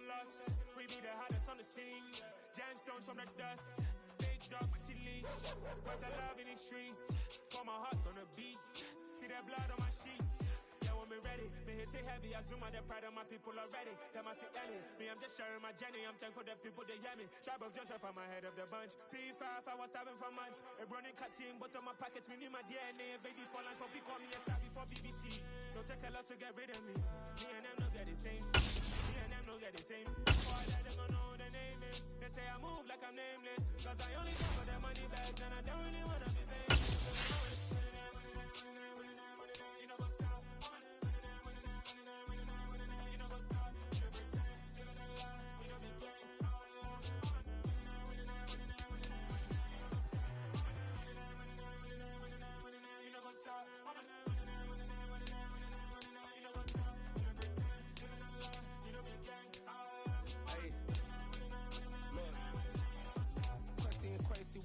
loss. We be the hottest on the scene. Gemstones from the dust. Big dog with leash. Where's the love in the streets? Pour my heart on the beat. See that blood on my sheets. Yeah, when we ready, me hit it heavy. I zoom out the pride of my people already. Them I see Ellie. Me, I'm just sharing my journey. I'm thankful the people they hear me. Tribe of Joseph, I'm ahead of the bunch. P5, I was starving for months. A running cutscene, but on my pockets, me need my DNA. Baby for lunch, but we call me a star before BBC. Don't take a lot to get rid of me. Me and them don't get the same. Me and them don't get the same. Before I let them know who the name is. They say I move like I'm nameless. Cause I only come for the money bags and I don't really wanna be famous. You know what's up? You know what's up? You pretend, you don't lie, you don't be gay. You know what's up?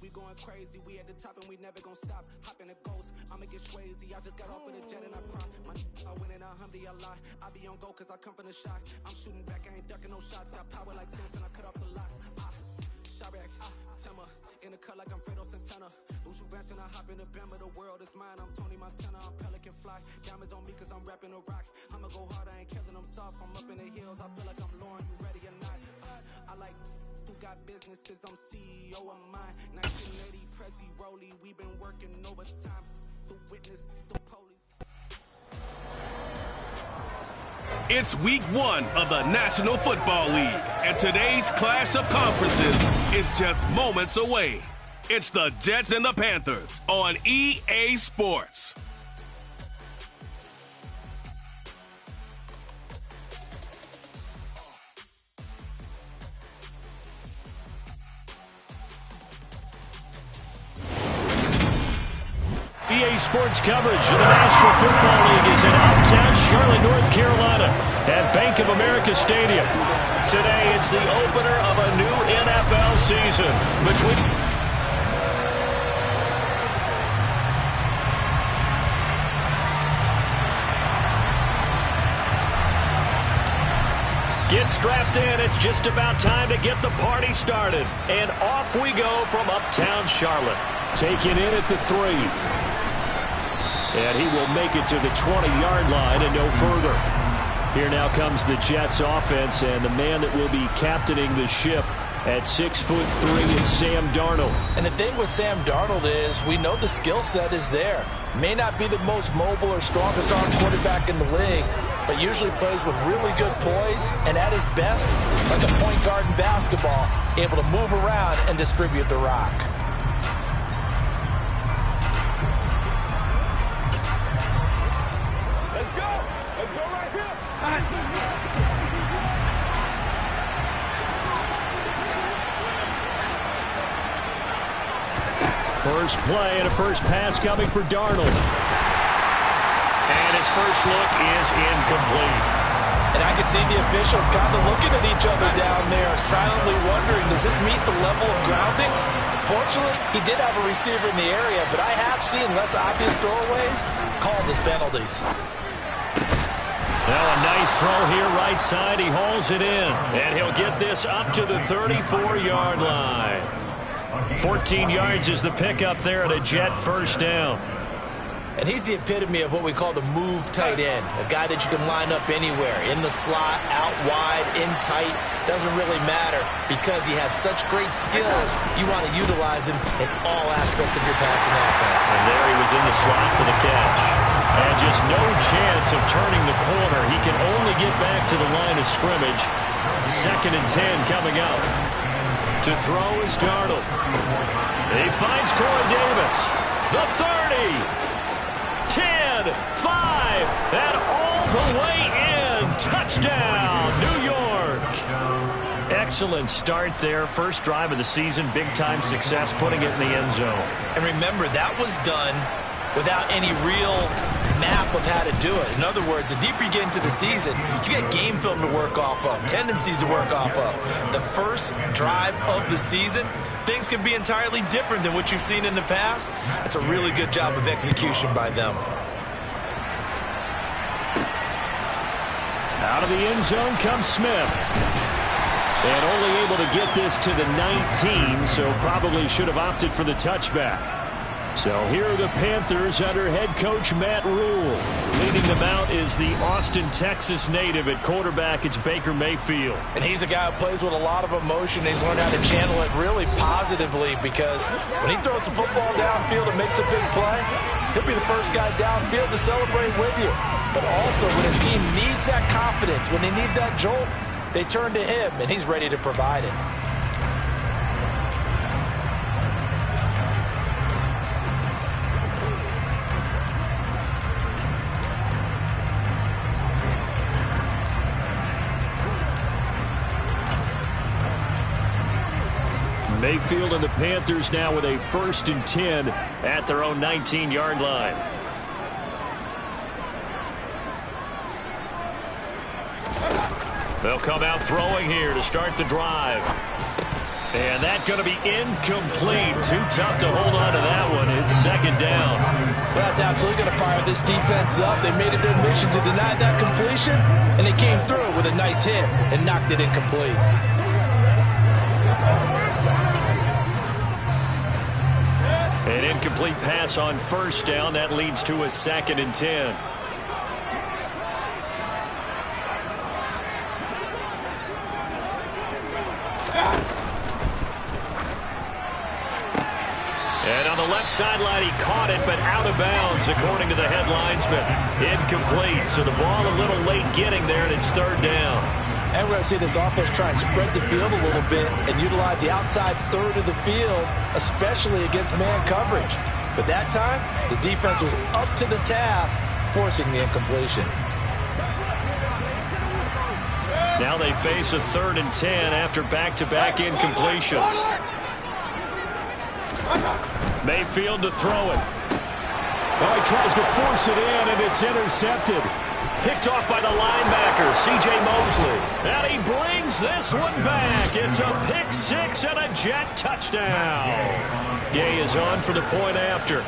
We going crazy, we at the top and we never gonna stop. Hop in a ghost, I'ma get swayzy. I just got off with a jet and I cry. I win in a Humvee, I lie. I be on go cause I come from the shot. I'm shooting back, I ain't ducking no shots. Got power like Samson, I cut off the locks. Shabak, Tema, in the cut like I'm Fredo Santana. Uju Banton, I hop in the Bama, the world is mine. I'm Tony Montana, I'm Pelican Fly. Diamonds on me cause I'm rapping a rock. I'ma go hard, I ain't killing them soft. I'm up in the hills, I feel like I'm Lauren, you ready or not? I like who got businesses, I'm CEO of mine. 1980 Prezi Rolly, we been working overtime. The witness, the police. It's week 1 of the National Football League, and today's clash of conferences is just moments away. It's the Jets and the Panthers on EA Sports. EA Sports coverage of the National Football League is in uptown Charlotte, North Carolina at Bank of America Stadium. Today, it's the opener of a new NFL season between... Get strapped in. It's just about time to get the party started. And off we go from uptown Charlotte. Taken in at the 3. And he will make it to the 20-yard line and no further. Here now comes the Jets offense and the man that will be captaining the ship at 6'3" and Sam Darnold. And the thing with Sam Darnold is we know the skill set is there. May not be the most mobile or strongest arm quarterback in the league, but usually plays with really good poise and at his best, like a point guard in basketball, able to move around and distribute the rock. Let's go! Let's go right here! First play and a first pass coming for Darnold. And his first look is incomplete. And I can see the officials kind of looking at each other down there, silently wondering, does this meet the level of grounding? Fortunately, he did have a receiver in the area, but I have seen less obvious throwaways called as penalties. Well, a nice throw here, right side. He hauls it in, and he'll get this up to the 34-yard line. 14 yards is the pickup there at a Jet first down. And he's the epitome of what we call the move tight end, a guy that you can line up anywhere, in the slot, out wide, in tight, doesn't really matter because he has such great skills. You want to utilize him in all aspects of your passing offense. And there he was in the slot for the catch. And just no chance of turning the corner. He can only get back to the line of scrimmage. 2nd and 10 coming up. To throw is Darnold. He finds Corey Davis. The 30. 10, 5, and all the way in. Touchdown, New York. Excellent start there. First drive of the season. Big-time success putting it in the end zone. And remember, that was done without any real map of how to do it. In other words, the deeper you get into the season, you get game film to work off of, tendencies to work off of. The first drive of the season, things can be entirely different than what you've seen in the past. It's a really good job of execution by them. Out of the end zone comes Smith. And only able to get this to the 19, so probably should have opted for the touchback. So here are the Panthers under head coach Matt Rule. Leading them out is the Austin, Texas native. At quarterback, it's Baker Mayfield. And he's a guy who plays with a lot of emotion. He's learned how to channel it really positively, because when he throws the football downfield and makes a big play, he'll be the first guy downfield to celebrate with you. But also, when his team needs that confidence, when they need that jolt, they turn to him, and he's ready to provide it. Mayfield and the Panthers now with a 1st and 10 at their own 19-yard line. They'll come out throwing here to start the drive. And that's going to be incomplete. Too tough to hold on to that one. It's 2nd down. Well, that's absolutely going to fire this defense up. They made it their mission to deny that completion, and they came through with a nice hit and knocked it incomplete. An incomplete pass on 1st down. That leads to a 2nd and 10. And on the left sideline, he caught it, but out of bounds, according to the head linesman. Incomplete, so the ball a little late getting there, and it's 3rd down. And we're going to see this offense try and spread the field a little bit and utilize the outside third of the field, especially against man coverage. But that time, the defense was up to the task, forcing the incompletion. Now they face a 3rd and 10 after back-to-back incompletions. Mayfield to throw it. Well, he tries to force it in, and it's intercepted. Picked off by the linebacker, C.J. Mosley. And he brings this one back. It's a pick 6 and a Jet touchdown. Gay is on for the point after.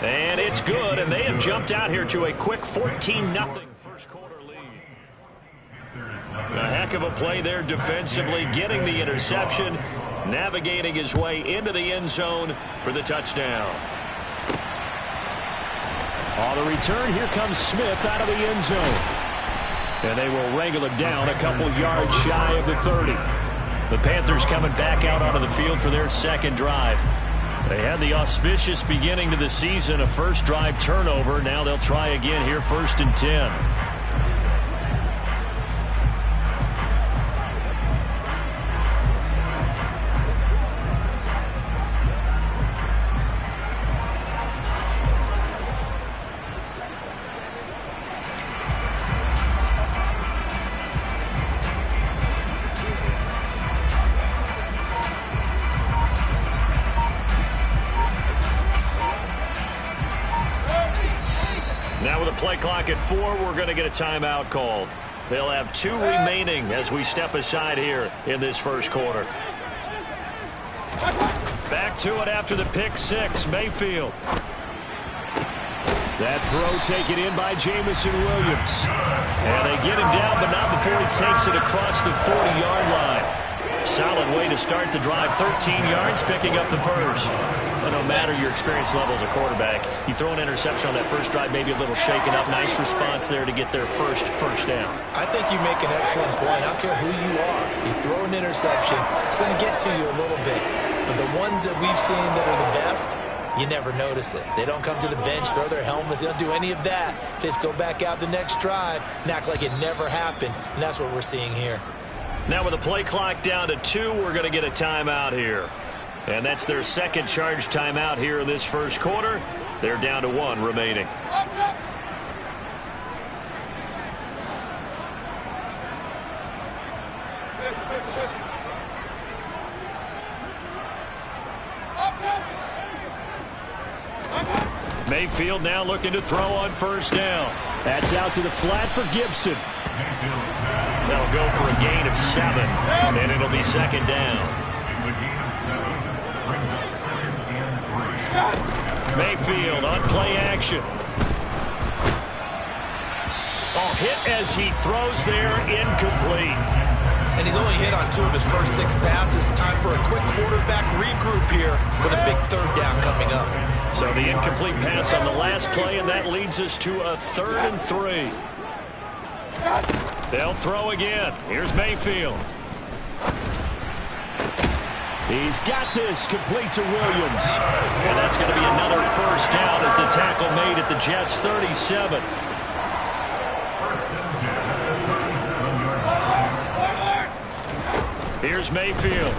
And it's good, and they have jumped out here to a quick 14-0 first quarter lead. A heck of a play there defensively, getting the interception, navigating his way into the end zone for the touchdown. On the return, here comes Smith out of the end zone. And they will wrangle him down a couple yards shy of the 30. The Panthers coming back out onto the field for their 2nd drive. They had the auspicious beginning to the season, a first drive turnover. Now they'll try again here, 1st and 10. Play clock at 4. We're going to get a timeout called. They'll have 2 remaining as we step aside here in this first quarter. Back to it after the pick 6. Mayfield. That throw taken in by Jameson Williams. And they get him down, but not before he takes it across the 40-yard line. Solid way to start the drive. 13 yards, picking up the first. But no matter your experience level as a quarterback, you throw an interception on that first drive, maybe a little shaken up. Nice response there to get their first down. I think you make an excellent point. I don't care who you are. You throw an interception, it's going to get to you a little bit. But the ones that we've seen that are the best, you never notice it. They don't come to the bench, throw their helmets. They don't do any of that. They just go back out the next drive and act like it never happened. And that's what we're seeing here. Now with the play clock down to 2, we're going to get a timeout here. And that's their 2nd charge timeout here in this first quarter. They're down to 1 remaining. Mayfield now looking to throw on 1st down. That's out to the flat for Gibson. They'll go for a gain of 7, and it'll be 2nd down. Mayfield on play action. Oh, hit as he throws there, incomplete. And he's only hit on 2 of his first 6 passes. Time for a quick quarterback regroup here with a big 3rd down coming up. So the incomplete pass on the last play, and that leads us to a 3rd and 3. They'll throw again. Here's Mayfield. He's got this complete to Williams. And that's going to be another 1st down as the tackle made at the Jets' 37. Here's Mayfield.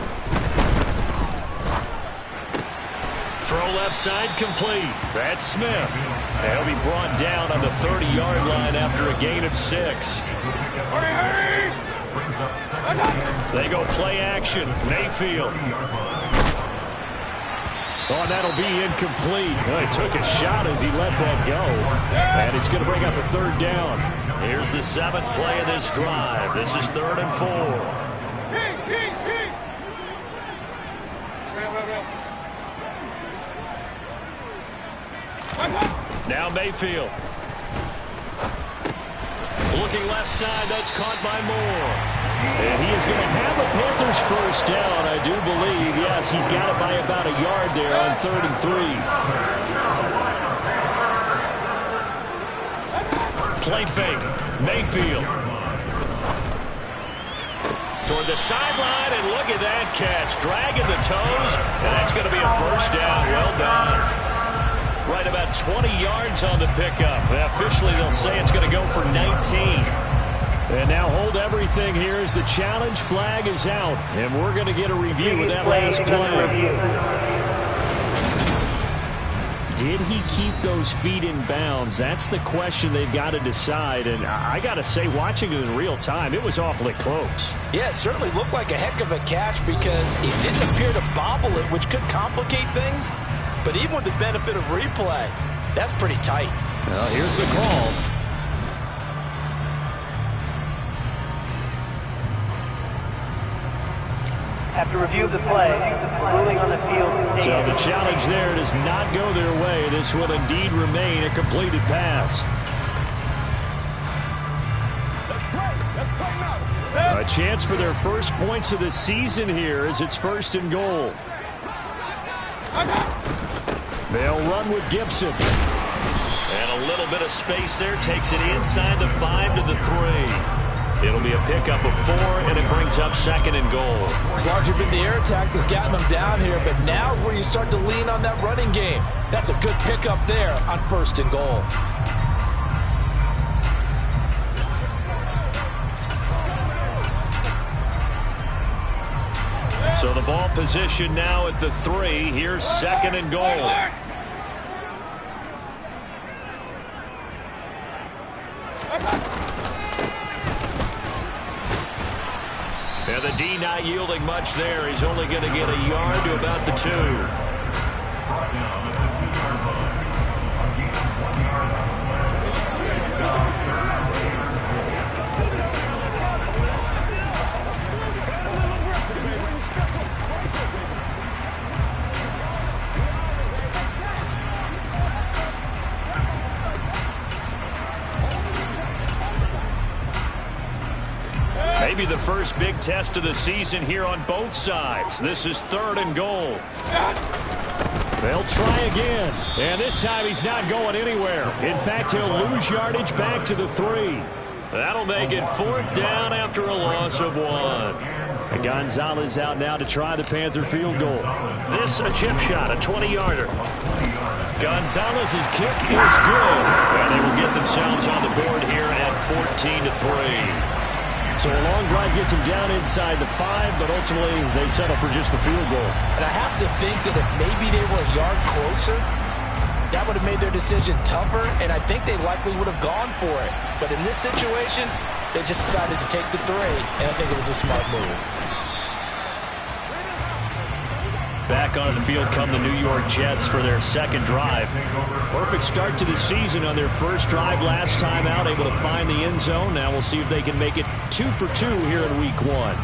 Throw left side complete. That's Smith. They'll be brought down on the 30-yard line after a gain of 6. They go play action. Mayfield. Oh, and that'll be incomplete. Well, he took a shot as he let that go. And it's going to bring up a 3rd down. Here's the 7th play of this drive. This is 3rd and 4. Now Mayfield. Looking left side, that's caught by Moore. And he is going to have a Panthers 1st down, I do believe. Yes, he's got it by about a yard there on 3rd and 3. Play fake. Mayfield. Toward the sideline, and look at that catch. Dragging the toes, and that's going to be a 1st down. Well done. Right about 20 yards on the pickup. Officially, they'll say it's going to go for 19. And now hold everything here as the challenge flag is out. And we're going to get a review of that last play. Did he keep those feet in bounds? That's the question they've got to decide. And I got to say, watching it in real time, it was awfully close. Yeah, it certainly looked like a heck of a catch because he didn't appear to bobble it, which could complicate things. But even with the benefit of replay, that's pretty tight. Well, here's the call. After review of the play, ruling on the field. So the challenge there does not go their way. This will indeed remain a completed pass. A chance for their first points of the season here as it's 1st and goal. They'll run with Gibson. And a little bit of space there. Takes it inside the 5 to the 3. It'll be a pickup of 4, and it brings up 2nd and goal. It's largely been the air attack that's gotten them down here, but now is where you start to lean on that running game. That's a good pickup there on 1st and goal. So the ball position now at the 3. Here's 2nd and goal. And the D not yielding much there. He's only going to get a yard to about the 2. Maybe the first big test of the season here on both sides. This is 3rd and goal. They'll try again. And this time he's not going anywhere. In fact, he'll lose yardage back to the 3. That'll make it 4th down after a loss of 1. And Gonzalez out now to try the Panther field goal. This a chip shot, a 20-yarder. Gonzalez's kick is good. And they will get themselves on the board here at 14-3. So a long drive gets them down inside the 5, but ultimately they settle for just the field goal. And I have to think that if maybe they were a yard closer, that would have made their decision tougher, and I think they likely would have gone for it. But in this situation, they just decided to take the 3, and I think it was a smart move. Back onto the field come the New York Jets for their 2nd drive. Perfect start to the season on their 1st drive last time out, able to find the end zone. Now we'll see if they can make it 2 for 2 here in week 1.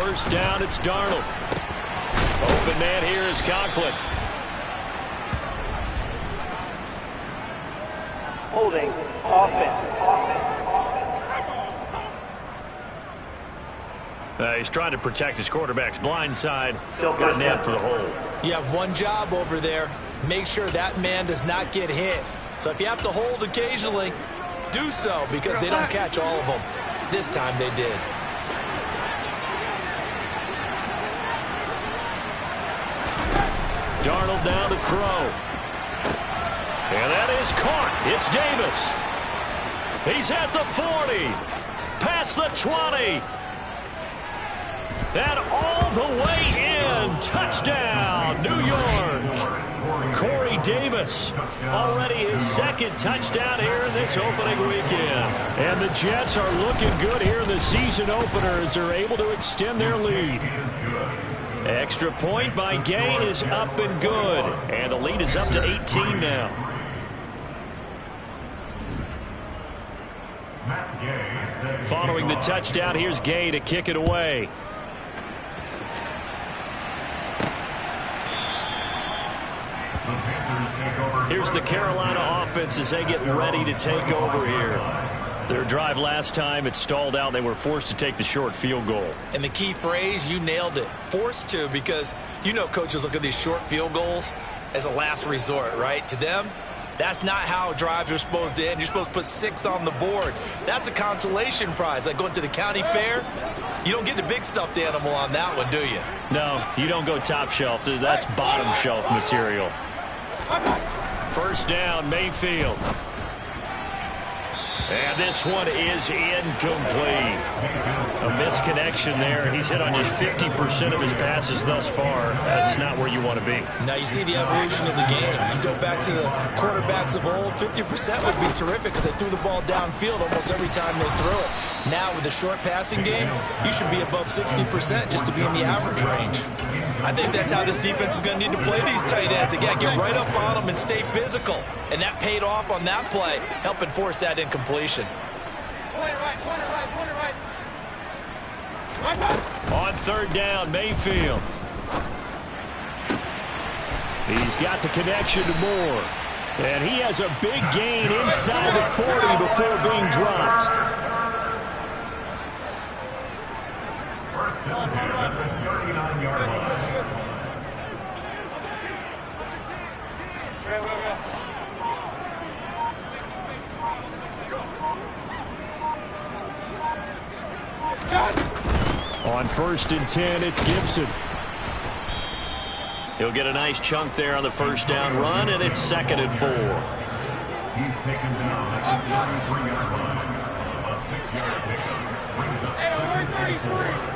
first down, it's Darnold. Open man here is Conklin. Holding offense. He's trying to protect his quarterback's blind side. Still Got nailed for the hold. You have one job over there. Make sure that man does not get hit. So if you have to hold occasionally, do so, because they don't catch all of them. This time they did. Darnold down to throw. And that is caught. It's Davis. He's at the 40. Past the 20. And all the way in. Touchdown, New York. Corey Davis, already his second touchdown here in this opening weekend. And the Jets are looking good here in the season opener as they're able to extend their lead. Extra point by Gain is up and good. And the lead is up to 18 now. Following the touchdown, here's Gay to kick it away. Here's the Carolina offense as they get ready to take over here. Their drive last time, it stalled out. They were forced to take the short field goal. And the key phrase, you nailed it. Forced to, because you know coaches look at these short field goals as a last resort, right? To them, that's not how drives are supposed to end. You're supposed to put 6 on the board. That's a consolation prize. Like going to the county fair, you don't get the big stuffed animal on that one, do you? No, you don't go top shelf. That's bottom shelf material. First down, Mayfield. And this one is incomplete. A misconnection there. He's hit on just 50% of his passes thus far. That's not where you want to be. Now you see the evolution of the game. You go back to the quarterbacks of old, 50% would be terrific because they threw the ball downfield almost every time they threw it. Now with the short passing game, you should be above 60% just to be in the average range. I think that's how this defense is going to need to play these tight ends. Again, get right up on them and stay physical. And that paid off on that play, helping force that incompletion. On third down, Mayfield. He's got the connection to Moore. And he has a big gain inside the 40 before being dropped. First down at the 39-yard line. On first and 10, it's Gibson. He'll get a nice chunk there on the first down run, and it's second and 4. He's taken down at the 33-yard line. A 6-yard pickup brings up second and 4.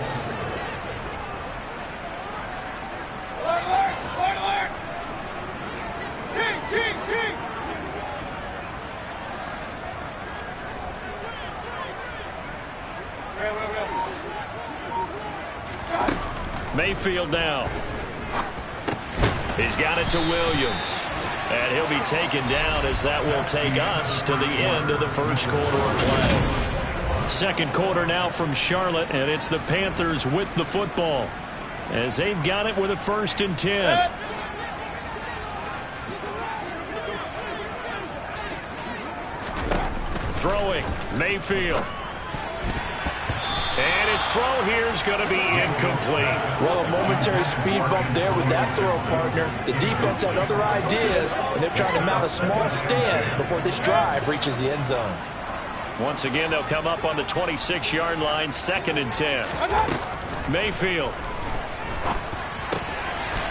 Mayfield now. He's got it to Williams. And he'll be taken down as that will take us to the end of the first quarter of play. Second quarter now from Charlotte, and it's the Panthers with the football as they've got it with a first and 10. Throwing, Mayfield. And his throw here is going to be incomplete. Well, a momentary speed bump there with that throw, partner. The defense had other ideas, and they're trying to mount a small stand before this drive reaches the end zone. Once again, they'll come up on the 26-yard line, second and 10. Mayfield.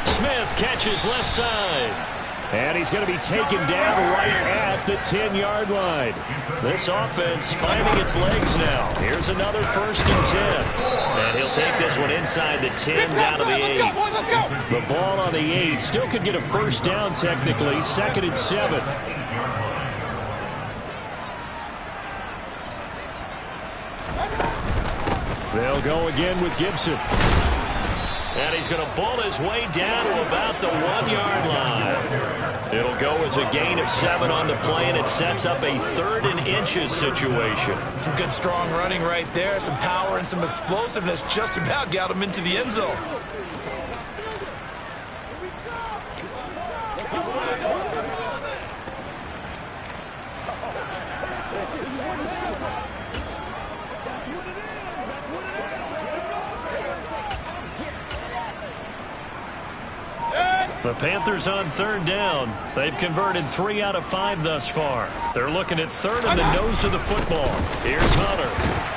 Smith catches left side. And he's going to be taken down right at the 10-yard line. This offense finding its legs now. Here's another first and 10. And he'll take this one inside the 10 down to the 8. The ball on the 8. Still could get a first down technically. Second and 7. They'll go again with Gibson. And he's going to ball his way down to about the 1-yard line. It'll go as a gain of 7 on the play, and it sets up a 3rd and inches situation. Some good strong running right there. Some power and some explosiveness just about got him into the end zone. The Panthers on 3rd down. They've converted 3 out of 5 thus far. They're looking at 3rd in the nose of the football. Here's Hunter.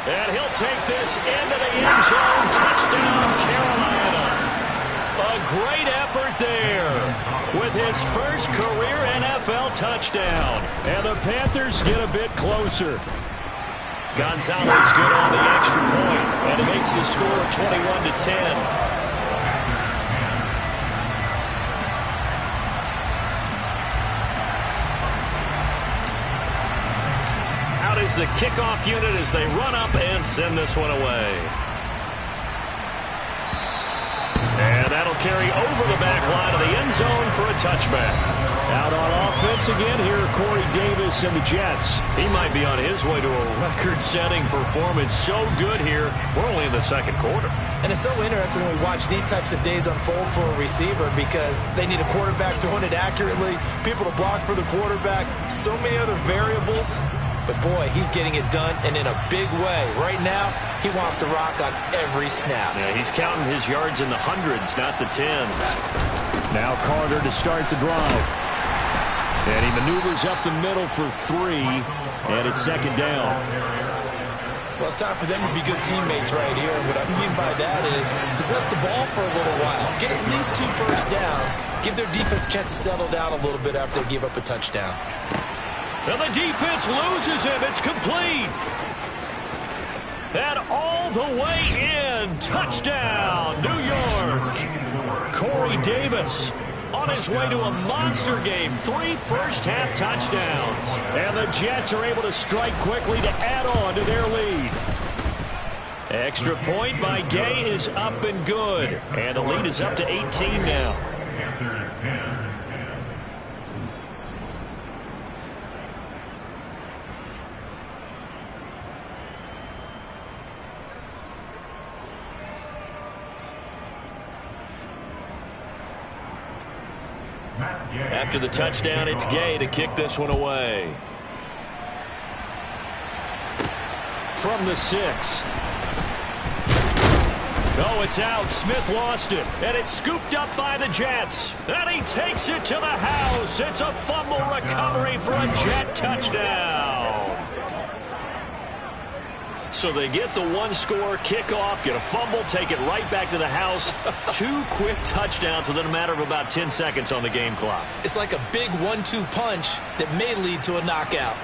And he'll take this into the end zone. Touchdown, Carolina. A great effort there with his first career NFL touchdown. And the Panthers get a bit closer. Gonzalez good on the extra point, and it makes the score 21-10. Is the kickoff unit as they run up and send this one away. And that'll carry over the back line of the end zone for a touchback. Out on offense again, here are Corey Davis and the Jets. He might be on his way to a record-setting performance. So good here. We're only in the 2nd quarter. And it's so interesting when we watch these types of days unfold for a receiver because they need a quarterback throwing it accurately, people to block for the quarterback, so many other variables. But, boy, he's getting it done, and in a big way. Right now, he wants to rock on every snap. Yeah, he's counting his yards in the hundreds, not the tens. Now Carter to start the drive. And he maneuvers up the middle for 3, and it's 2nd down. Well, it's time for them to be good teammates right here. And what I mean by that is possess the ball for a little while. Get at least 2 first downs. Give their defense a chance to settle down a little bit after they give up a touchdown. And the defense loses him. It's complete. And all the way in. Touchdown, New York. Corey Davis on his way to a monster game. 3 first-half touchdowns. And the Jets are able to strike quickly to add on to their lead. Extra point by Gay is up and good. And the lead is up to 18 now. After the touchdown, it's Gay to kick this one away. From the 6. Oh, it's out. Smith lost it. And it's scooped up by the Jets. And he takes it to the house. It's a fumble recovery for a Jet touchdown. So they get the 1-score kickoff, get a fumble, take it right back to the house. 2 quick touchdowns within a matter of about 10 seconds on the game clock. It's like a big 1-2 punch that may lead to a knockout.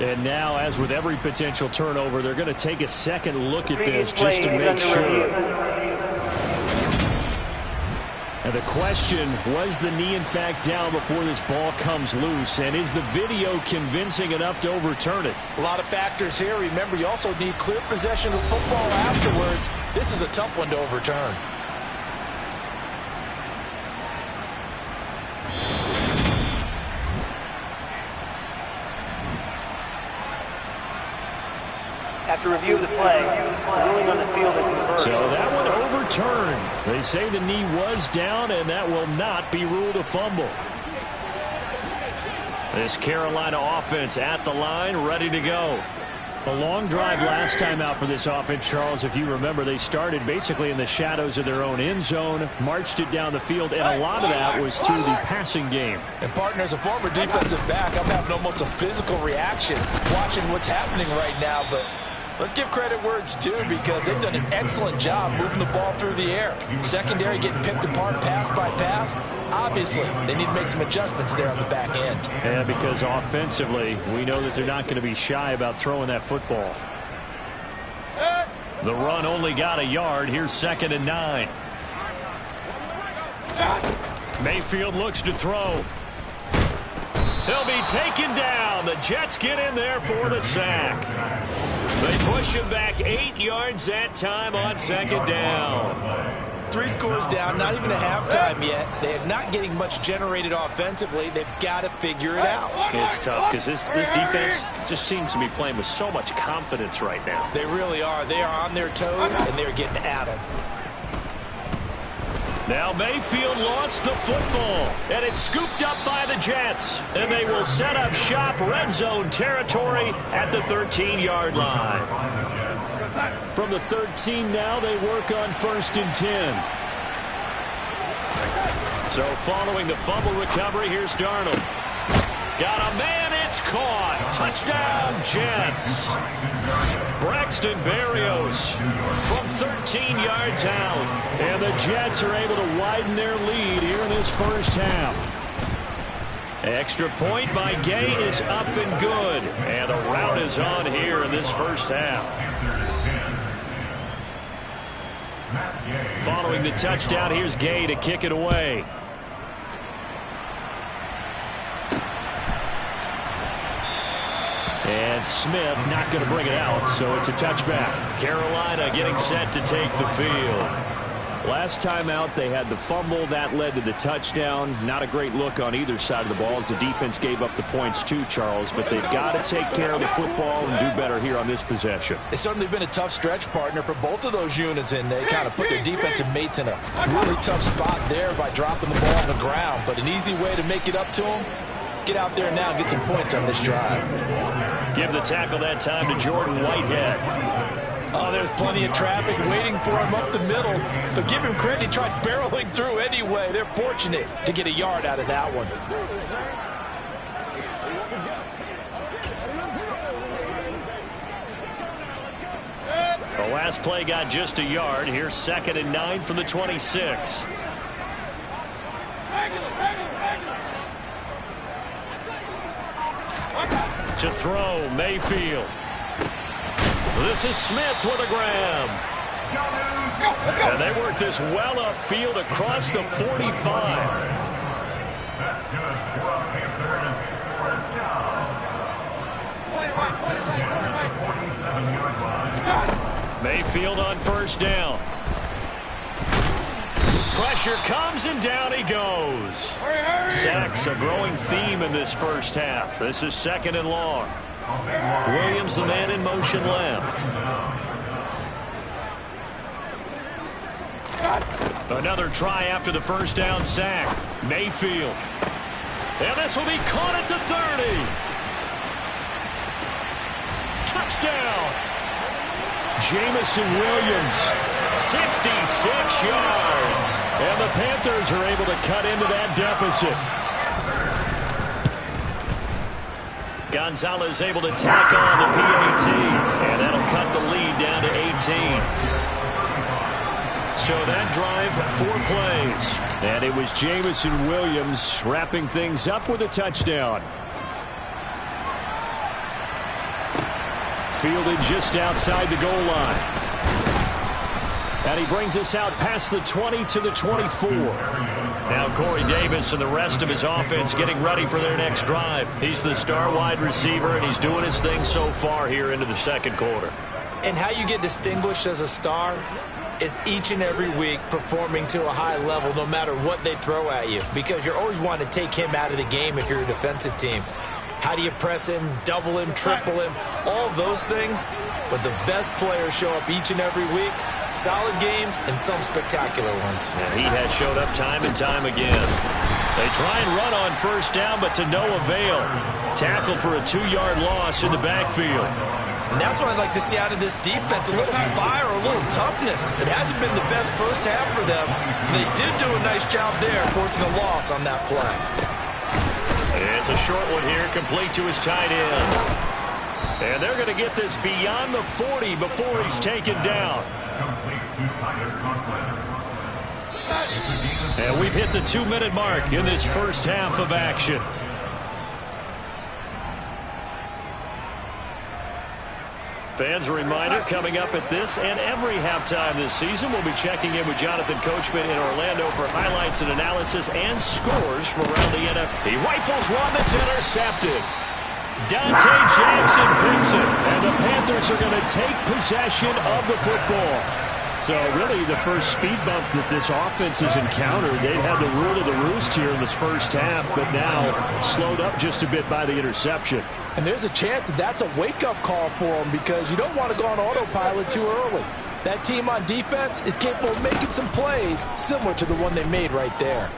And now, as with every potential turnover, they're going to take a second look at this just to make sure. And the question, was the knee in fact down before this ball comes loose? And is the video convincing enough to overturn it? A lot of factors here. Remember, you also need clear possession of football afterwards. This is a tough one to overturn. After review of the play, ruling on the field is converted. So that one overturned. They say the knee was down, and that will not be ruled a fumble. This Carolina offense at the line, ready to go. A long drive last time out for this offense, Charles. If you remember, they started basically in the shadows of their own end zone, marched it down the field, and a lot of that was through the passing game. And, partner, as a former defensive back, I'm having almost a physical reaction watching what's happening right now, but let's give credit where it's due because they've done an excellent job moving the ball through the air. Secondary getting picked apart pass by pass. Obviously, they need to make some adjustments there on the back end. Yeah, because offensively, we know that they're not going to be shy about throwing that football. The run only got a yard. Here's 2nd and 9. Mayfield looks to throw. He'll be taken down. The Jets get in there for the sack. They push him back 8 yards that time on second down. 3 scores down, not even a halftime yet. They're not getting much generated offensively. They've got to figure it out. It's tough because this defense just seems to be playing with so much confidence right now. They really are. They are on their toes, and they're getting at them. Now Mayfield lost the football, and it's scooped up by the Jets. And they will set up shop red zone territory at the 13-yard line. From the 13 now, they work on 1st and 10. So following the fumble recovery, here's Darnold. Got a man, it's caught. Touchdown, Jets. Braxton Berrios from 13 yards out. And the Jets are able to widen their lead here in this first half. Extra point by Gay is up and good. And the rout is on here in this first half. Following the touchdown, here's Gay to kick it away. And Smith not going to bring it out, so it's a touchback. Carolina getting set to take the field. Last time out, they had the fumble. That led to the touchdown. Not a great look on either side of the ball as the defense gave up the points too, Charles. But they've got to take care of the football and do better here on this possession. It's certainly been a tough stretch, partner, for both of those units, and they kind of put their defensive mates in a really tough spot there by dropping the ball on the ground. But an easy way to make it up to them, get out there now and get some points on this drive. Give the tackle that time to Jordan Whitehead. Oh, there's plenty of traffic waiting for him up the middle. But give him credit, he tried barreling through anyway. They're fortunate to get a yard out of that one. The last play got just a yard. Here's 2nd and 9 from the 26. To throw, Mayfield. This is Smith with a grab. And they work this well upfield across the 45. Mayfield on 1st down. Pressure comes and down he goes. Sacks a growing theme in this first half. This is 2nd and long. Williams, the man in motion left. Another try after the 1st down sack. Mayfield. And this will be caught at the 30. Touchdown. Jamison Williams. 66 yards. And the Panthers are able to cut into that deficit. Gonzalez able to tack on the PAT. And that'll cut the lead down to 18. So that drive, 4 plays. And it was Jamison Williams wrapping things up with a touchdown. Fielded just outside the goal line. And he brings us out past the 20 to the 24. Now Corey Davis and the rest of his offense getting ready for their next drive. He's the star wide receiver, and he's doing his thing so far here into the 2nd quarter. And how you get distinguished as a star is each and every week performing to a high level no matter what they throw at you, because you're always wanting to take him out of the game if you're a defensive team. How do you press him, double him, triple him, all of those things? But the best players show up each and every week, solid games and some spectacular ones. And he has showed up time and time again. They try and run on 1st down, but to no avail. Tackled for a 2-yard loss in the backfield. And that's what I'd like to see out of this defense, a little fire, a little toughness. It hasn't been the best first half for them. They did do a nice job there, forcing a loss on that play. It's a short one here, complete to his tight end. And they're going to get this beyond the 40 before he's taken down. And we've hit the 2-minute mark in this first half of action. Fans, a reminder, coming up at this and every halftime this season, we'll be checking in with Jonathan Coachman in Orlando for highlights and analysis and scores from around the NFL. He rifles one that's intercepted. Dante Jackson picks it, and the Panthers are going to take possession of the football. So really the first speed bump that this offense has encountered. They've had the rule of the roost here in this first half, but now slowed up just a bit by the interception. And there's a chance that that's a wake-up call for them because you don't want to go on autopilot too early. That team on defense is capable of making some plays similar to the one they made right there.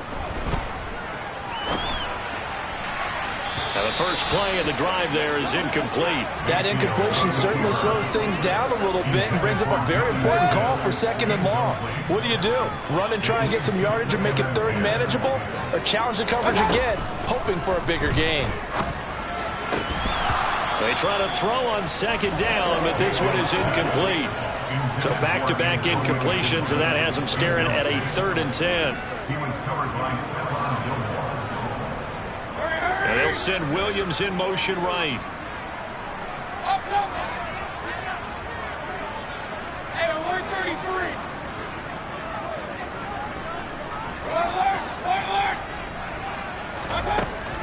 Now the first play of the drive there is incomplete. That incompletion certainly slows things down a little bit and brings up a very important call for 2nd and long. What do? Run and try and get some yardage and make it 3rd and manageable? Or challenge the coverage again, hoping for a bigger gain? They try to throw on 2nd down, but this one is incomplete. So back-to-back incompletions, and that has them staring at a 3rd and 10. And they'll send Williams in motion right.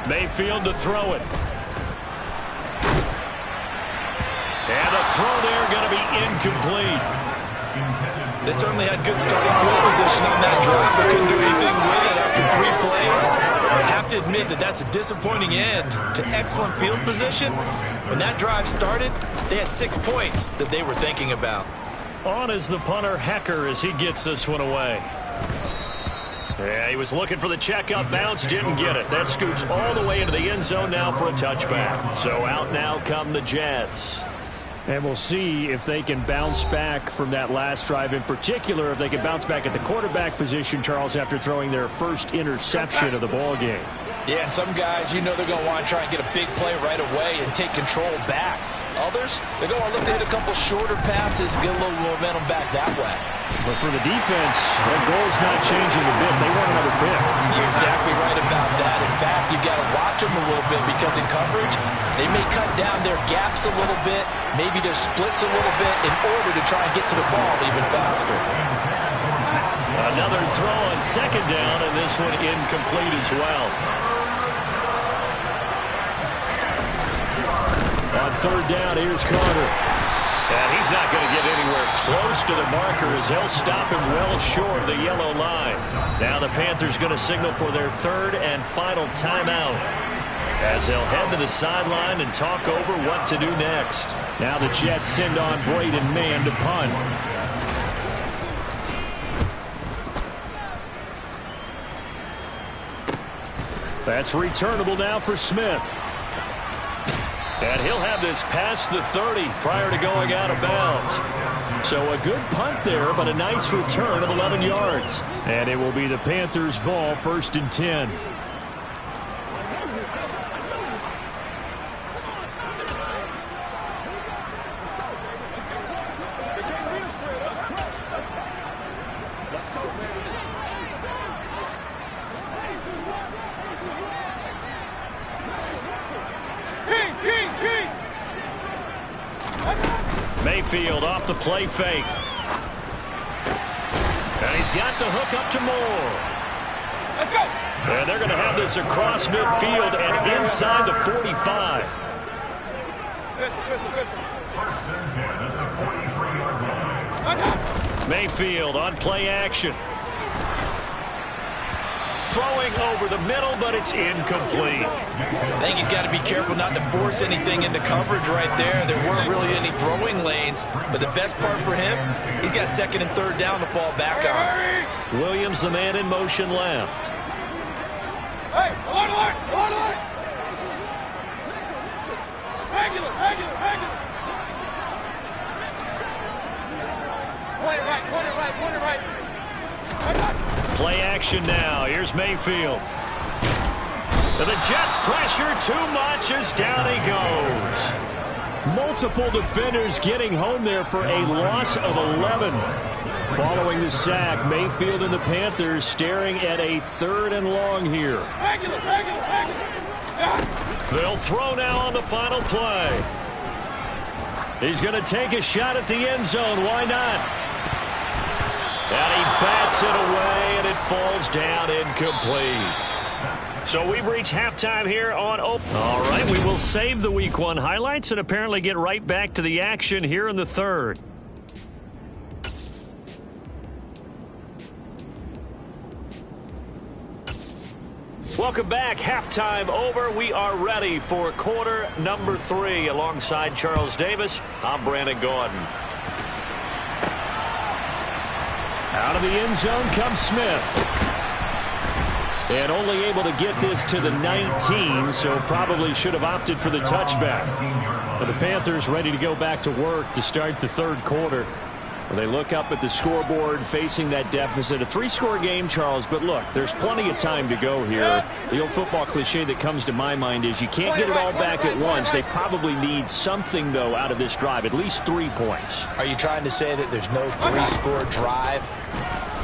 Mayfield to throw it. And the throw there going to be incomplete. They certainly had good starting field position on that drive, but couldn't do anything with it after 3 plays. I have to admit that that's a disappointing end to excellent field position. When that drive started, they had 6 points that they were thinking about. On is the punter, Hecker, as he gets this one away. Yeah, he was looking for the checkup bounce, didn't get it. That scoots all the way into the end zone now for a touchback. So out now come the Jets. And we'll see if they can bounce back from that last drive. In particular, if they can bounce back at the quarterback position, Charles, after throwing their first interception of the ball game. Yeah, and some guys, you know they're going to want to try and get a big play right away and take control back. Others, they're going to look to hit a couple shorter passes and get a little momentum back that way. But for the defense, their goal's not changing a bit. They want another pick. You're exactly right about that. In fact, you've got to watch them a little bit because in coverage, they may cut down their gaps a little bit, maybe their splits a little bit in order to try and get to the ball even faster. Another throw on 2nd down, and this one incomplete as well. On 3rd down, here's Carter. And he's not going to get anywhere close to the marker as they'll stop him well short of the yellow line. Now the Panthers going to signal for their 3rd and final timeout as they'll head to the sideline and talk over what to do next. Now the Jets send on Braden Mann to punt. That's returnable now for Smith. And he'll have this past the 30 prior to going out of bounds. So a good punt there, but a nice return of 11 yards. And it will be the Panthers' ball, 1st and 10. Mayfield off the play fake. And he's got the hook up to Moore. Let's go. And they're going to have this across midfield and inside the 45. Mayfield on play action. Throwing over the middle, but it's incomplete. I think he's got to be careful not to force anything into coverage right there. There weren't really any throwing lanes, but the best part for him, he's got 2nd and 3rd down to fall back on. Williams, the man in motion left. Hey, hold on. Regular. Corner right. Play action now. Here's Mayfield. The Jets pressure too much as down he goes. Multiple defenders getting home there for a loss of 11. Following the sack, Mayfield and the Panthers staring at a 3rd and long here. Regular. They'll throw now on the final play. He's going to take a shot at the end zone. Why not? And he bats it away, and it falls down incomplete. So we've reached halftime here on Open. All right, we will save the Week 1 highlights and apparently get right back to the action here in the third. Welcome back. Halftime over. We are ready for quarter number 3. Alongside Charles Davis, I'm Brandon Gaudin. Out of the end zone comes Smith. And only able to get this to the 19, so probably should have opted for the touchback. But the Panthers ready to go back to work to start the third quarter. Well, they look up at the scoreboard facing that deficit. A 3-score game, Charles, but look, there's plenty of time to go here. The old football cliche that comes to my mind is you can't get it all back at once. They probably need something, though, out of this drive, at least 3 points. Are you trying to say that there's no 3-score drive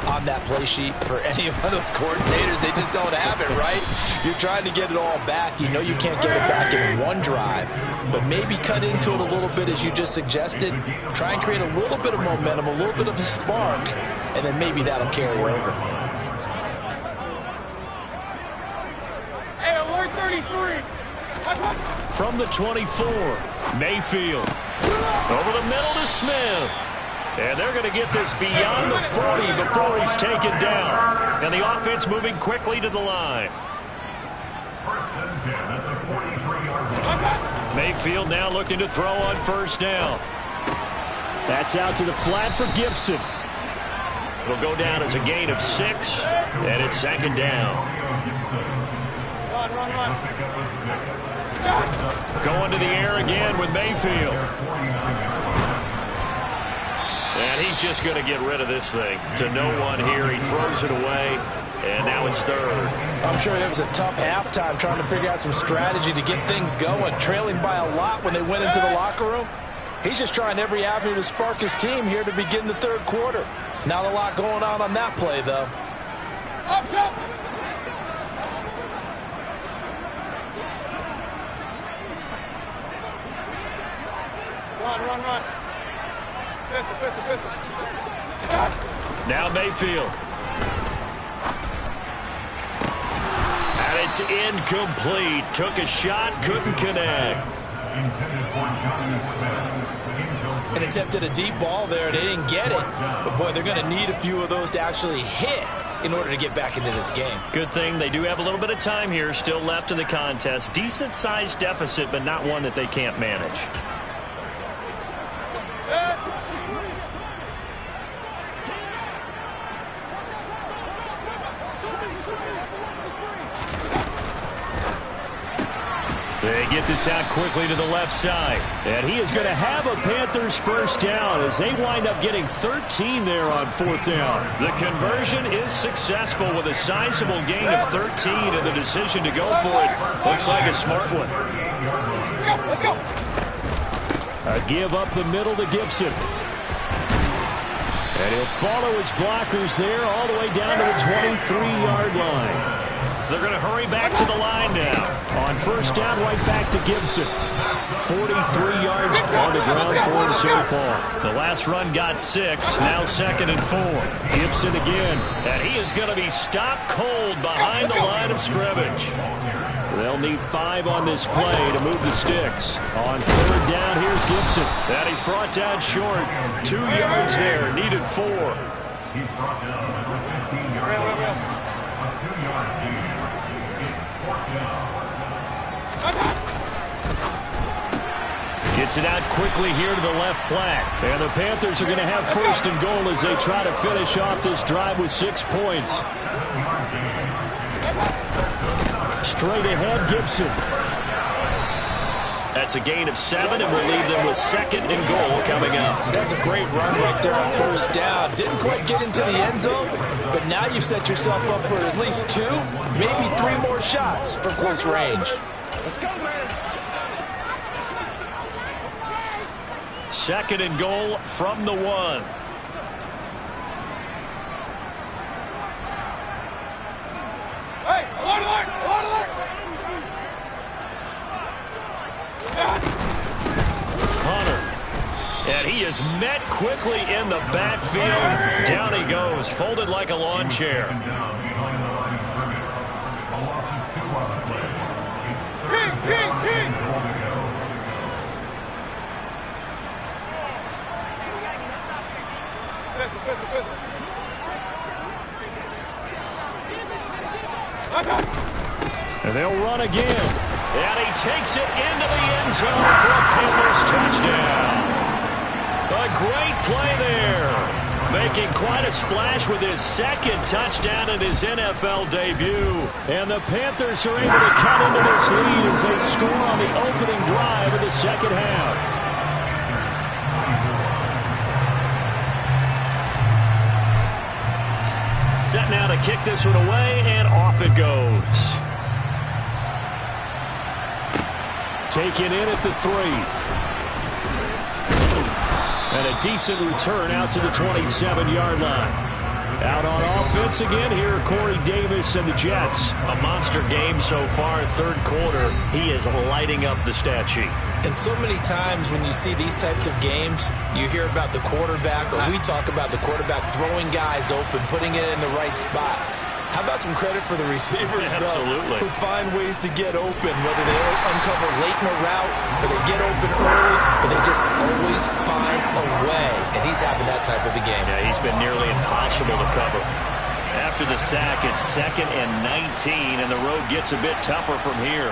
on that play sheet for any of those coordinators? They just don't have it, right? You're trying to get it all back. You know you can't get it back in one drive, but maybe cut into it a little bit as you just suggested. Try and create a little bit of momentum, a little bit of a spark, and then maybe that'll carry over. Hey, alert 33. From the 24, Mayfield. Over the middle to Smith. And they're going to get this beyond the 40 before he's taken down. And the offense moving quickly to the line. Mayfield now looking to throw on first down. That's out to the flat for Gibson. It'll go down as a gain of 6, and it's second down. Run. Going to the air again with Mayfield. And he's just going to get rid of this thing to no one here. He throws it away, and now it's third. I'm sure it was a tough halftime trying to figure out some strategy to get things going. Trailing by a lot when they went into the locker room. He's just trying every avenue to spark his team here to begin the third quarter. Not a lot going on that play, though. Up, up. Run. Pistol. Now Mayfield. And it's incomplete. Took a shot, couldn't connect. And attempted a deep ball there. They didn't get it. But, boy, they're going to need a few of those to actually hit in order to get back into this game. Good thing they do have a little bit of time here still left in the contest. Decent-sized deficit, but not one that they can't manage. They get this out quickly to the left side. And he is going to have a Panthers first down as they wind up getting 13 there on fourth down. The conversion is successful with a sizable gain of 13, and the decision to go for it looks like a smart one. Let's go. A give up the middle to Gibson. And he'll follow his blockers there all the way down to the 23-yard line. They're going to hurry back to the line now. On first down, right back to Gibson. 43 yards on the ground for him so far. The last run got 6, now 2nd and 4. Gibson again, and he is going to be stopped cold behind the line of scrimmage. They'll need 5 on this play to move the sticks. On third down, here's Gibson. And he's brought down short. 2 yards there, needed 4. He's brought down at the 15-yard line. A 2-yard gain. Gets it out quickly here to the left flat. And the Panthers are going to have first and goal as they try to finish off this drive with 6 points. Straight ahead, Gibson. That's a gain of 7, and we'll leave them with 2nd and goal coming up. That's a great run right there on first down. Didn't quite get into the end zone, but now you've set yourself up for at least 2, maybe 3 more shots from close range. Let's go, man. 2nd and goal from the 1. Hey, alert! Hunter. And he is met quickly in the backfield. Down he goes, folded like a lawn chair. loss of 2 on the play. It's 13 ball to go. And they'll run again. And he takes it into the end zone for a Panthers touchdown. A great play there. Making quite a splash with his second touchdown in his NFL debut. And the Panthers are able to cut into this lead as they score on the opening drive of the second half. Set now to kick this one away, and off it goes. Taken in at the 3. And a decent return out to the 27-yard line. Out on offense again, here are Corey Davis and the Jets. A monster game so far, third quarter. He is lighting up the stat sheet. And so many times when you see these types of games, you hear about the quarterback, or we talk about the quarterback throwing guys open, putting it in the right spot. How about some credit for the receivers, Absolutely. though, who find ways to get open, whether they uncover late in a route or they get open early, but they just always find a way. And he's having that type of a game. Yeah, he's been nearly impossible to cover. After the sack, it's 2nd and 19, and the road gets a bit tougher from here.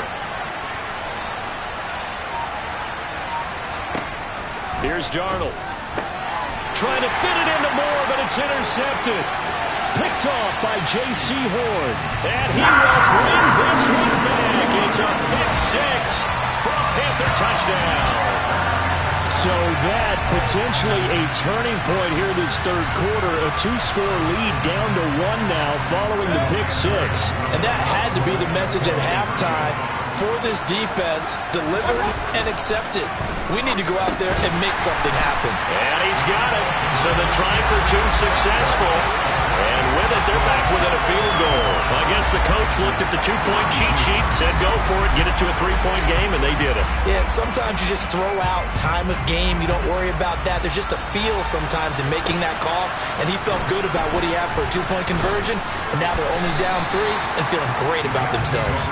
Here's Darnold. Trying to fit it into Moore, but it's intercepted. Picked off by J.C. Horn. And he will bring this one back. It's a pick 6 for a Panther touchdown. So that potentially a turning point here this third quarter. A 2-score lead down to 1 now following the pick 6. And that had to be the message at halftime for this defense. Deliver and accept it. We need to go out there and make something happen. And he's got it. So the try for 2 successful. And with it, they're back within a field goal. I guess the coach looked at the 2-point cheat sheet, said go for it, get it to a 3-point game, and they did it. Yeah, and sometimes you just throw out time of game. You don't worry about that. There's just a feel sometimes in making that call, and he felt good about what he had for a 2-point conversion, and now they're only down 3 and feeling great about themselves.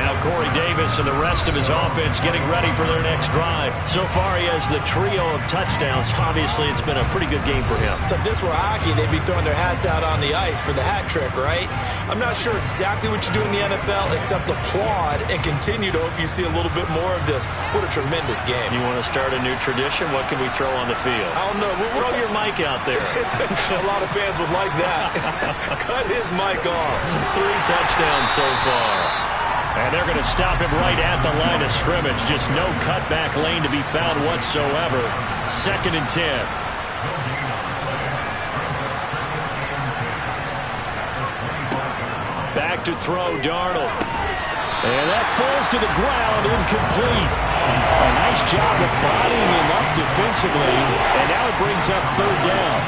Now Corey Davis and the rest of his offense getting ready for their next drive. So far, he has the trio of touchdowns. Obviously, it's been a pretty good game for him. So if this were hockey, they'd be throwing their hats out on the ice for the hat trick, right? I'm not sure exactly what you do in the NFL except applaud and continue to hope you see a little bit more of this. What a tremendous game. You want to start a new tradition? What can we throw on the field? I don't know. Throw your mic out there. A lot of fans would like that. Cut his mic off. 3 touchdowns so far. And they're going to stop him right at the line of scrimmage. Just no cutback lane to be found whatsoever. 2nd and 10. Back to throw, Darnold. And that falls to the ground, incomplete. A nice job of bodying him up defensively. And now it brings up 3rd down.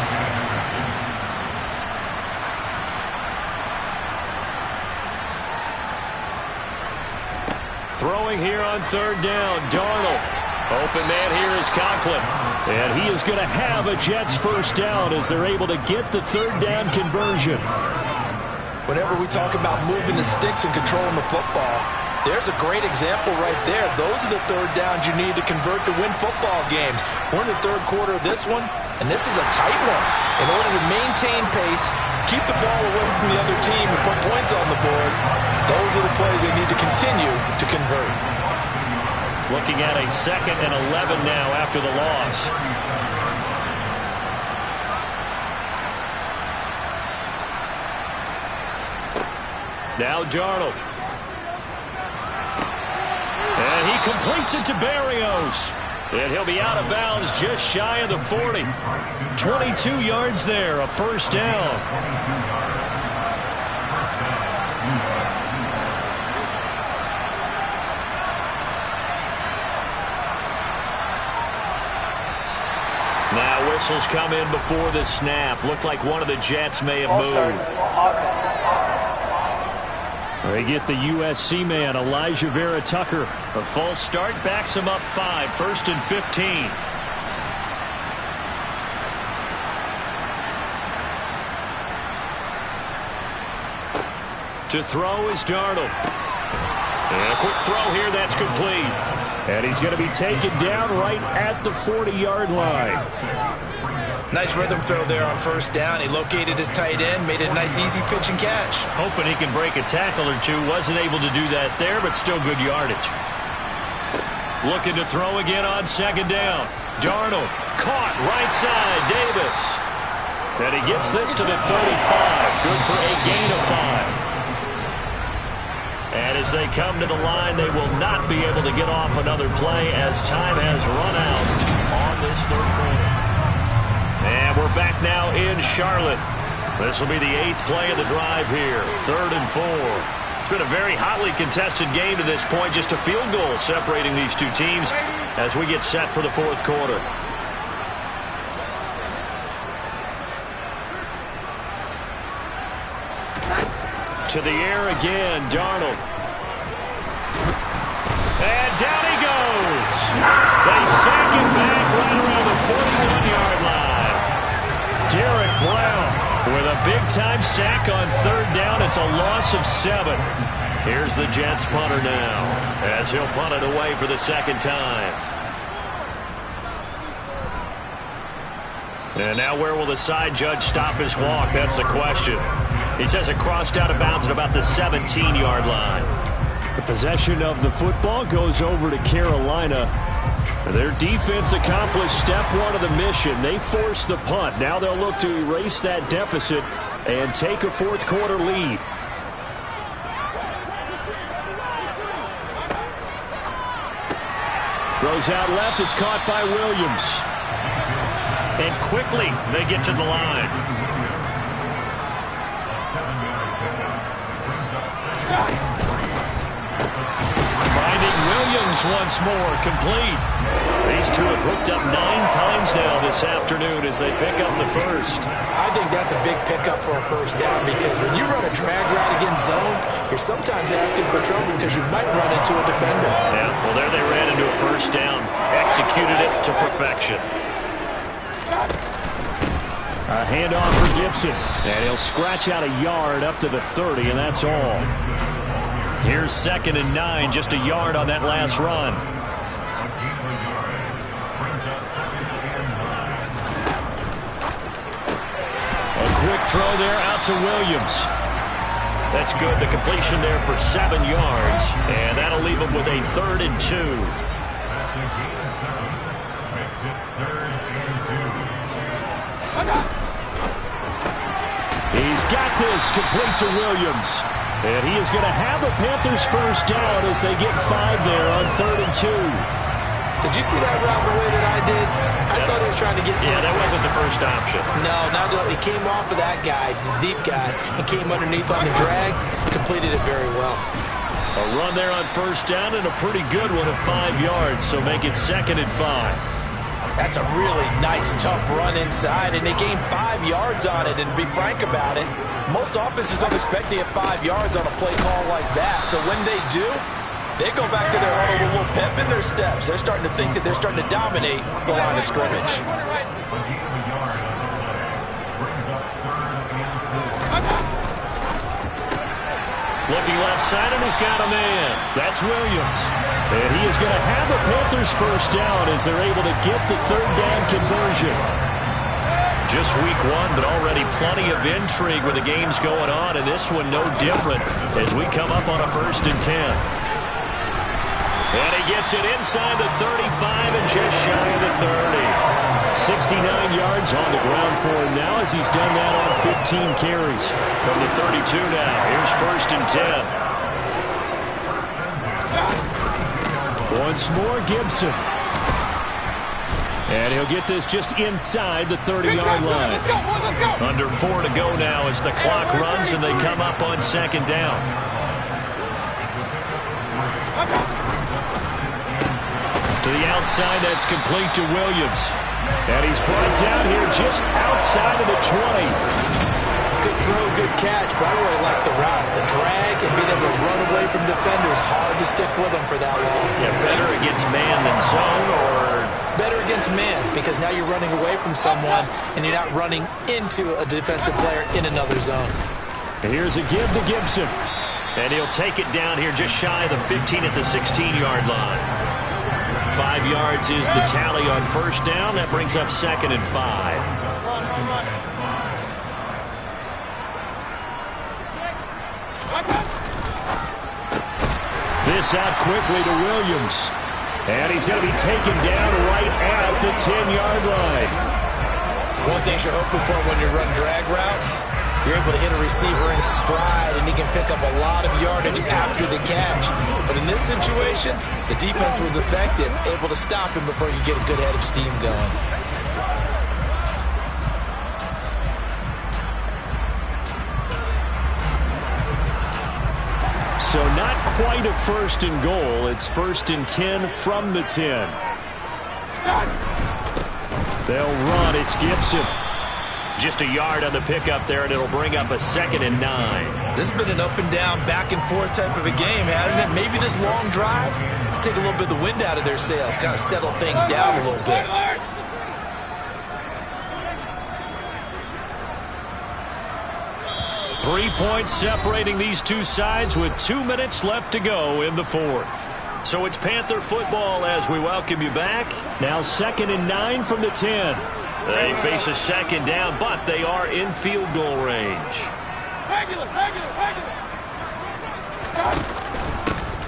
Throwing here on 3rd down, Darnold. Open man here is Conklin. And he is going to have a Jets first down as they're able to get the 3rd down conversion. Whenever we talk about moving the sticks and controlling the football, there's a great example right there. Those are the 3rd downs you need to convert to win football games. We're in the 3rd quarter of this one, and this is a tight one. In order to maintain pace, keep the ball away from the other team, and put points on the board, those are the plays they need to continue to convert. Looking at a 2nd and 11 now after the loss. Now Darnold. And he completes it to Berrios. And he'll be out of bounds just shy of the 40. 22 yards there, a first down. Now whistles come in before the snap. Looked like one of the Jets may have moved. They get the USC man, Elijah Vera Tucker. A false start backs him up 5, 1st and 15. To throw is Darnold. And a quick throw here, that's complete. And he's going to be taken down right at the 40-yard line. Nice rhythm throw there on first down. He located his tight end, made it a nice easy pitch and catch. Hoping he can break a tackle or two. Wasn't able to do that there, but still good yardage. Looking to throw again on second down. Darnold caught right side. Davis. And he gets this to the 35. Good for a gain of 5. And as they come to the line, they will not be able to get off another play as time has run out on this third quarter. And we're back now in Charlotte. This will be the 8th play of the drive here. 3rd and 4. It's been a very hotly contested game to this point. Just a field goal separating these two teams as we get set for the 4th quarter. To the air again, Darnold. And down he goes. They sack him back right around the 41-yard line. Derek Brown with a big-time sack on 3rd down. It's a loss of 7. Here's the Jets punter now as he'll punt it away for the 2nd time. And now where will the side judge stop his walk? That's the question. He says it crossed out of bounds at about the 17-yard line. The possession of the football goes over to Carolina. Their defense accomplished step 1 of the mission. They forced the punt. Now they'll look to erase that deficit and take a 4th quarter lead. Throws out left. It's caught by Williams. And quickly they get to the line. Finding Williams once more, complete. These two have hooked up 9 times now this afternoon as they pick up the first. I think that's a big pickup for a first down because when you run a drag route against zone, you're sometimes asking for trouble because you might run into a defender. Yeah, well, there they ran into a first down, executed it to perfection. A handoff for Gibson, and he'll scratch out a yard up to the 30, and that's all. Here's 2nd and 9, just a yard on that last run. A quick throw there out to Williams. That's good. The completion there for 7 yards, and that'll leave him with a 3rd and 2. He's got this complete to Williams. And he is going to have a Panthers first down as they get 5 there on 3rd and 2. Did you see that route the way that I did? I thought he was trying to get... Yeah, that wasn't the first option. No, he came off of that guy, the deep guy, and came underneath on the drag, completed it very well. A run there on first down and a pretty good one of 5 yards, so make it 2nd and 5. That's a really nice, tough run inside, and they gained 5 yards on it. And to be frank about it, most offenses don't expect to get 5 yards on a play call like that. So when they do, they go back to their huddle with a little pep in their steps. They're starting to think that they're starting to dominate the line of scrimmage. Looking left side, and he's got a man. That's Williams. And he is going to have a Panthers first down as they're able to get the 3rd down conversion. Just week 1, but already plenty of intrigue with the games going on, and this one no different as we come up on a 1st and 10. And he gets it inside the 35 and just shy of the 30. 69 yards on the ground for him now as he's done that on 15 carries. From the 32 now, here's 1st and 10. Once more, Gibson. And he'll get this just inside the 30-yard line. Under 4 to go now as the clock runs and they come up on 2nd down. To the outside, that's complete to Williams. And he's brought down here just outside of the 20. Good throw, good catch, but I really like the route. The drag and being able to run away from defenders, hard to stick with them for that long. Yeah, better against man than zone, or? Better against man, because now you're running away from someone and you're not running into a defensive player in another zone. And here's a give to Gibson. And he'll take it down here just shy of the 15 at the 16-yard line. 5 yards is the tally on first down. That brings up 2nd and 5. This out quickly to Williams. And he's going to be taken down right at the 10-yard line. One thing you're hoping for when you run drag routes, you're able to hit a receiver in stride, and he can pick up a lot of yardage after the catch. But in this situation, the defense was effective, able to stop him before you get a good head of steam going. So not quite a 1st and goal. It's 1st and 10 from the 10. They'll run. It's Gibson. Just a yard on the pickup there, and it'll bring up a 2nd and 9. This has been an up and down, back and forth type of a game, hasn't it? Maybe this long drive take a little bit of the wind out of their sails, kind of settle things down a little bit. Three points separating these two sides with 2 minutes left to go in the 4th. So it's Panther football as we welcome you back. Now 2nd and 9 from the 10. They face a 2nd down, but they are in field goal range.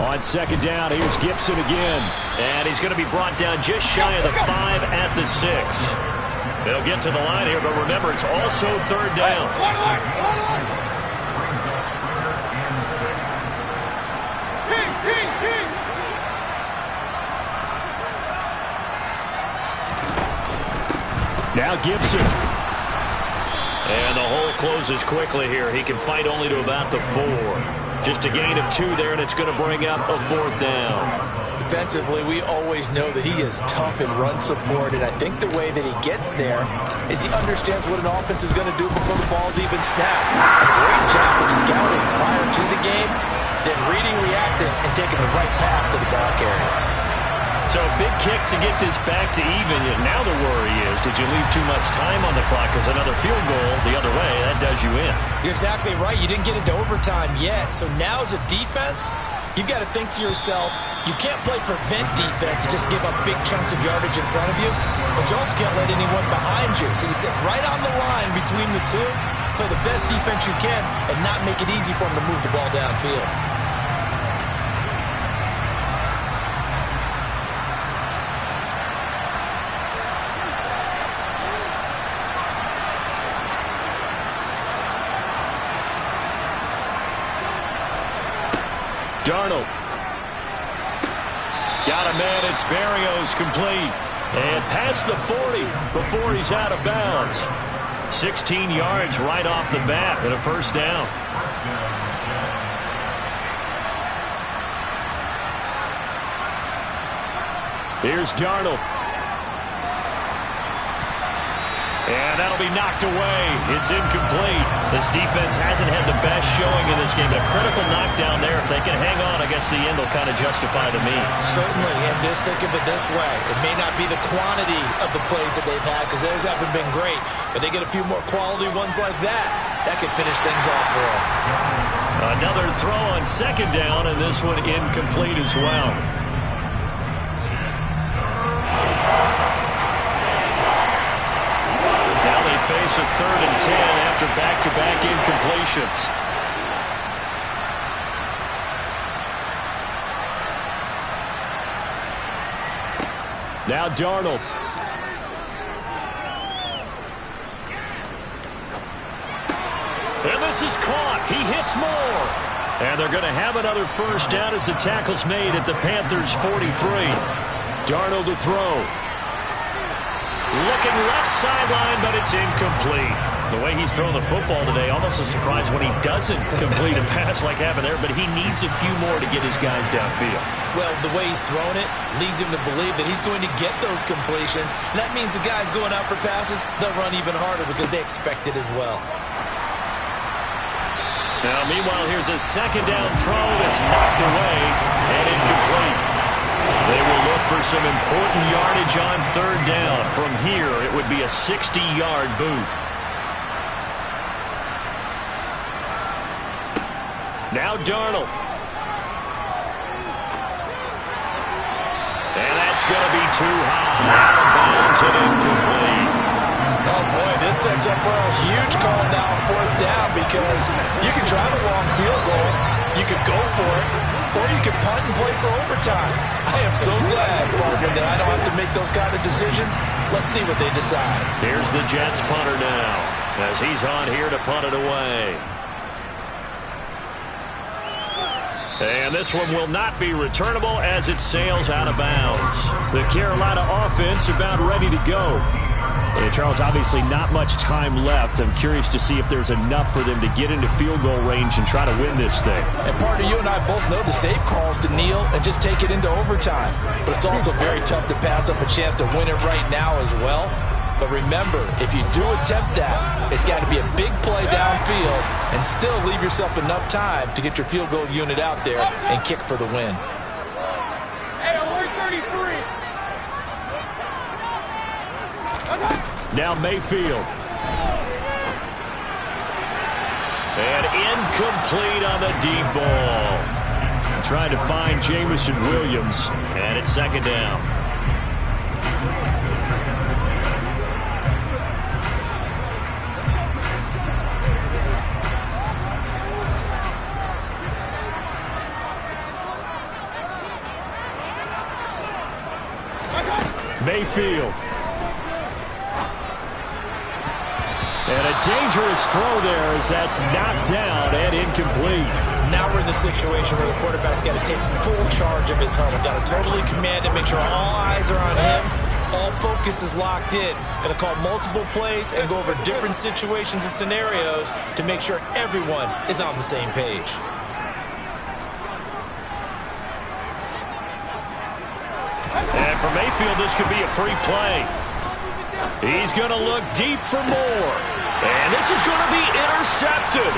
On 2nd down, here's Gibson again. And he's going to be brought down just shy of the 5 at the 6. They'll get to the line here, but remember, it's also 3rd down. Now Gibson. And the hole closes quickly here. He can fight only to about the 4. Just a gain of 2 there, and it's going to bring up a 4th down. Defensively, we always know that he is tough in run support, and I think the way that he gets there is he understands what an offense is going to do before the ball's even snapped. A great job of scouting prior to the game, then reading, reacting, and taking the right path to the ball carrier. So a big kick to get this back to even. Now the worry is, did you leave too much time on the clock? Because another field goal the other way, that does you in. You're exactly right. You didn't get into overtime yet. So now as a defense, you've got to think to yourself, you can't play prevent defense and just give up big chunks of yardage in front of you, but you also can't let anyone behind you. So you sit right on the line between the two, play the best defense you can, and not make it easy for them to move the ball downfield. Darnold. Got a man. It's Berrios complete. And past the 40 before he's out of bounds. 16 yards right off the bat and a 1st down. Here's Darnold. And that'll be knocked away. It's incomplete. This defense hasn't had the best showing in this game. A critical knockdown there. If they can hang on, I guess the end will kind of justify the means. Certainly, and just think of it this way. It may not be the quantity of the plays that they've had, because those haven't been great, but they get a few more quality ones like that. That could finish things off for them. Another throw on 2nd down, and this one incomplete as well. Face a 3rd and 10 after back-to-back incompletions. Now Darnold. And this is caught. He hits more. And they're going to have another 1st down as the tackle's made at the Panthers' 43. Darnold to throw. Looking left sideline, but it's incomplete. The way he's thrown the football today, almost a surprise when he doesn't complete a pass like happened there, but he needs a few more to get his guys downfield. Well, the way he's thrown it leads him to believe that he's going to get those completions. And that means the guys going out for passes, they'll run even harder because they expect it as well. Now, meanwhile, here's a 2nd down throw that's knocked away and incomplete. They will look for some important yardage on 3rd down. From here, it would be a 60-yard boot. Now Darnold. And that's going to be too high. Out of bounds and incomplete. Oh, boy, this sets up for a huge call now on 4th down because you can try the long field goal, you could go for it, or you can punt and play for overtime. I am so glad, partner, that I don't have to make those kind of decisions. Let's see what they decide. Here's the Jets punter now as he's on here to punt it away. And this one will not be returnable as it sails out of bounds. The Carolina offense about ready to go. And Charles, obviously not much time left. I'm curious to see if there's enough for them to get into field goal range and try to win this thing. And partner, you and I both know the safe calls to kneel and just take it into overtime. But it's also very tough to pass up a chance to win it right now as well. But remember, if you do attempt that, it's got to be a big play downfield and still leave yourself enough time to get your field goal unit out there and kick for the win. Hey, 133. Now Mayfield. And incomplete on the deep ball. Trying to find Jameson Williams, and it's 2nd down. Mayfield. And a dangerous throw there as that's knocked down and incomplete. Now we're in the situation where the quarterback's got to take full charge of his helmet. Got to totally command it, make sure all eyes are on him. All focus is locked in. Going to call multiple plays and go over different situations and scenarios to make sure everyone is on the same page. And for Mayfield, this could be a free play. He's going to look deep for more. And this is going to be intercepted.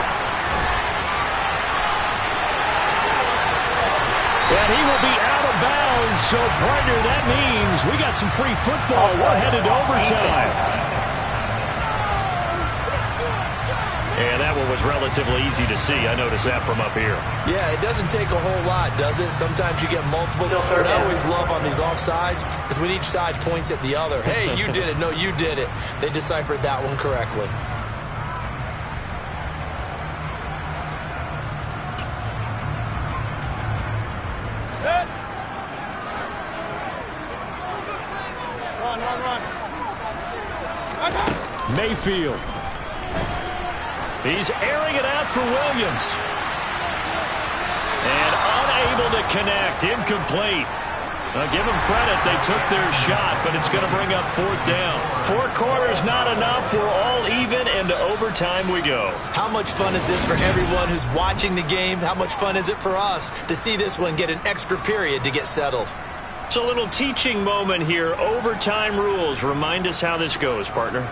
And he will be out of bounds. So, partner, that means we got some free football. We're headed to overtime. And that one was relatively easy to see. I noticed that from up here. Yeah, it doesn't take a whole lot, does it? Sometimes you get multiples. What I always love on these offsides is when each side points at the other. Hey, you did it. No, you did it. They deciphered that one correctly. Run. Mayfield. He's airing it out for Williams. And unable to connect. Incomplete. Now give them credit. They took their shot, but it's going to bring up 4th down. 4 quarters not enough. We're all even, and to overtime we go. How much fun is this for everyone who's watching the game? How much fun is it for us to see this one get an extra period to get settled? It's a little teaching moment here. Overtime rules. Remind us how this goes, partner.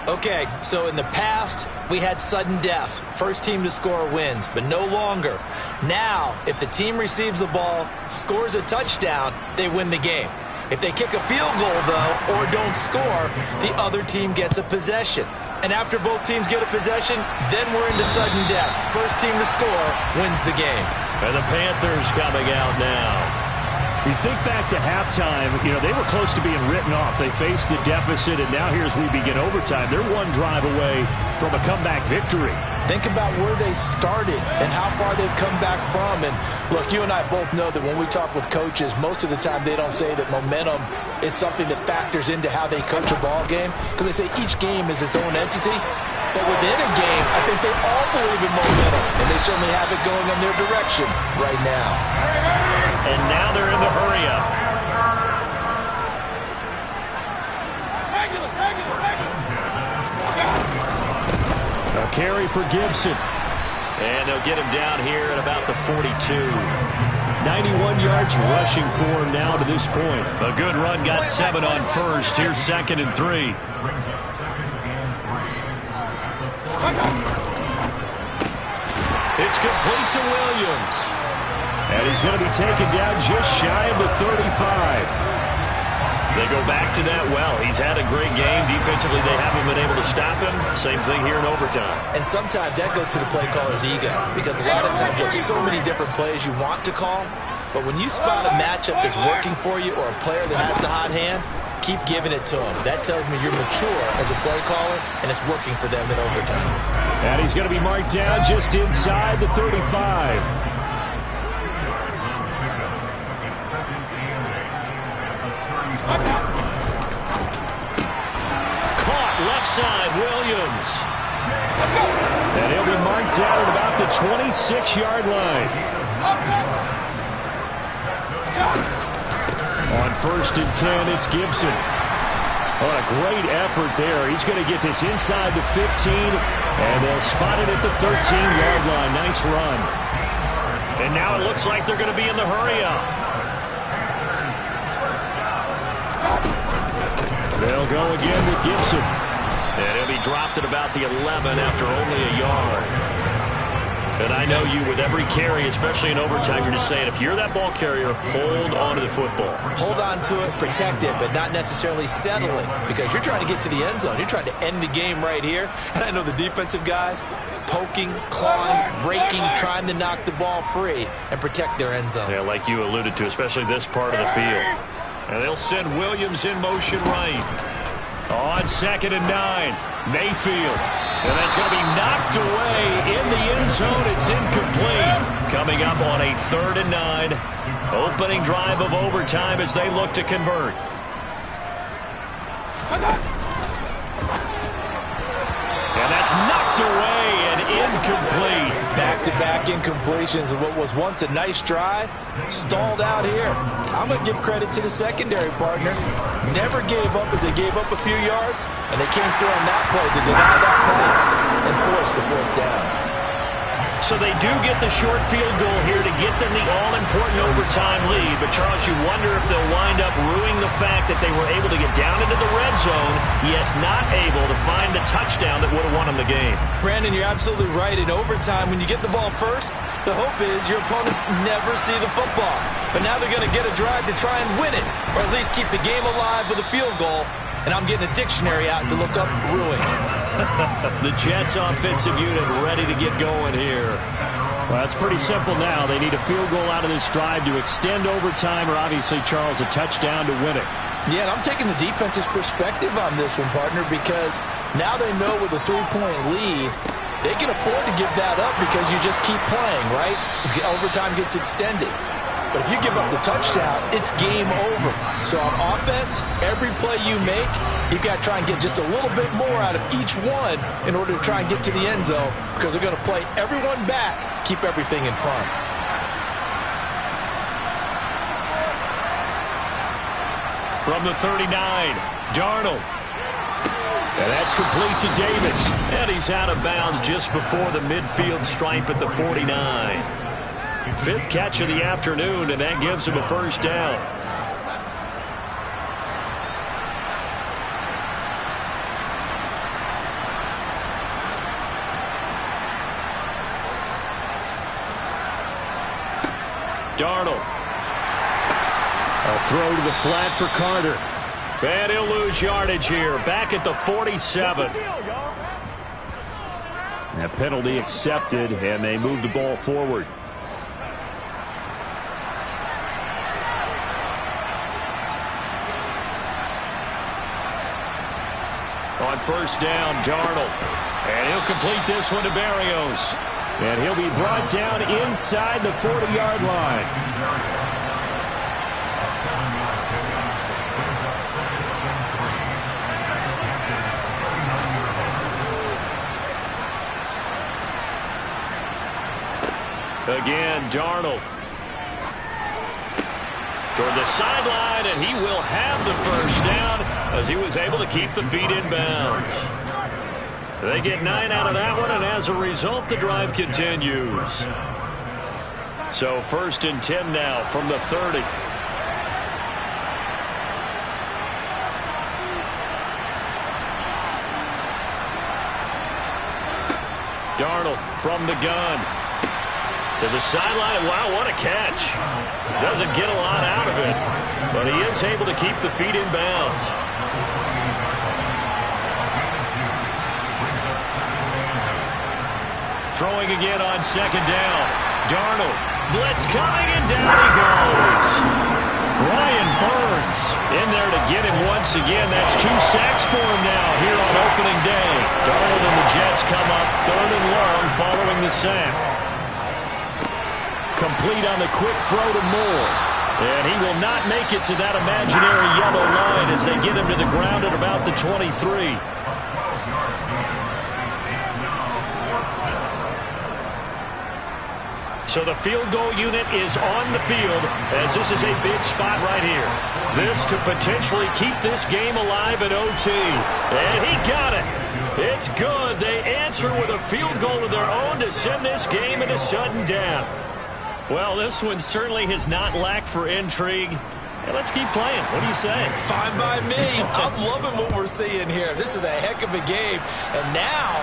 Okay, so in the past, we had sudden death. First team to score wins, but no longer. Now, if the team receives the ball, scores a touchdown, they win the game. If they kick a field goal, though, or don't score, the other team gets a possession. And after both teams get a possession, then we're into sudden death. First team to score wins the game. And the Panthers coming out now. You think back to halftime, they were close to being written off. They faced the deficit, and now here as we begin overtime, they're one drive away from a comeback victory. Think about where they started and how far they've come back from. And look, you and I both know that when we talk with coaches, most of the time they don't say that momentum is something that factors into how they coach a ball game, because they say each game is its own entity. But within a game, I think they all believe in momentum, and they certainly have it going in their direction right now. And now they're in the hurry-up. A carry for Gibson. And they'll get him down here at about the 42. 91 yards rushing for him now to this point. A good run, got 7 on first. Here's 2nd and 3. It's complete to Williams. And he's going to be taken down just shy of the 35. They go back to that well. He's had a great game. Defensively, they haven't been able to stop him. Same thing here in overtime. And sometimes that goes to the play caller's ego, because a lot of times you have so many different plays you want to call, but when you spot a matchup that's working for you or a player that has the hot hand, keep giving it to him. That tells me you're mature as a play caller, and it's working for them in overtime. And he's going to be marked down just inside the 35. Caught left side, Williams. And he'll be marked down at about the 26-yard line. On 1st and 10, it's Gibson. What a great effort there. He's going to get this inside the 15, and they'll spot it at the 13-yard line. Nice run. And now it looks like they're going to be in the hurry-up. They'll go again with Gibson. And he'll be dropped at about the 11 after only a yard. And I know you, with every carry, especially in overtime, you're just saying, if you're that ball carrier, hold on to the football. Hold on to it, protect it, but not necessarily settling, because you're trying to get to the end zone. You're trying to end the game right here. And I know the defensive guys poking, clawing, raking, trying to knock the ball free and protect their end zone. Yeah, like you alluded to, especially this part of the field. And they'll send Williams in motion right. On 2nd and 9, Mayfield. And that's going to be knocked away in the end zone. It's incomplete. Coming up on a 3rd and 9. Opening drive of overtime as they look to convert. And that's knocked away and incomplete. Back-to-back incompletions of what was once a nice drive. Stalled out here. I'm going to give credit to the secondary partner. Never gave up as they gave up a few yards, and they came through on that play to deny that pass and force the 4th down. So they do get the short field goal here to get them the all-important overtime lead. But, Charles, you wonder if they'll wind up ruining the fact that they were able to get down into the red zone, yet not able to find the touchdown that would have won them the game. Brandon, you're absolutely right. In overtime, when you get the ball first, the hope is your opponents never see the football. But now they're going to get a drive to try and win it, or at least keep the game alive with a field goal. And I'm getting a dictionary out to look up ruin. The Jets offensive unit ready to get going here. Well, it's pretty simple now. They need a field goal out of this drive to extend overtime, or obviously, Charles, a touchdown to win it. Yeah, and I'm taking the defense's perspective on this one, partner, because now they know with a 3-point lead, they can afford to give that up because you just keep playing, right? Overtime gets extended. But if you give up the touchdown, it's game over. So on offense, every play you make, you've got to try and get just a little bit more out of each one in order to try and get to the end zone, because they're going to play everyone back, keep everything in front. From the 39, Darnold. And that's complete to Davis. And he's out of bounds just before the midfield stripe at the 49. 5th catch of the afternoon, and that gives him a 1st down. Darnold. A throw to the flat for Carter. And he'll lose yardage here. Back at the 47. That penalty accepted, and they move the ball forward. On 1st down, Darnold. And he'll complete this one to Berrios. And he'll be brought down inside the 40-yard line. Again, Darnold. Toward the sideline, and he will have the 1st down as he was able to keep the feet in bounds. They get 9 out of that one, and as a result, the drive continues. So 1st and 10 now from the 30. Darnold from the gun. To the sideline. Wow, what a catch. Doesn't get a lot out of it. But he is able to keep the feet in bounds. Throwing again on second down. Darnold. Blitz coming, and down he goes. Brian Burns in there to get him once again. That's 2 sacks for him now here on opening day. Darnold and the Jets come up 3rd and long following the sack. Complete on the quick throw to Moore. And he will not make it to that imaginary yellow line as they get him to the ground at about the 23. So the field goal unit is on the field as this is a big spot right here. This to potentially keep this game alive at OT. And he got it. It's good. They answer with a field goal of their own to send this game into sudden death. Well, this one certainly has not lacked for intrigue. And let's keep playing. What do you say? Fine by me. I'm loving what we're seeing here. This is a heck of a game. And now,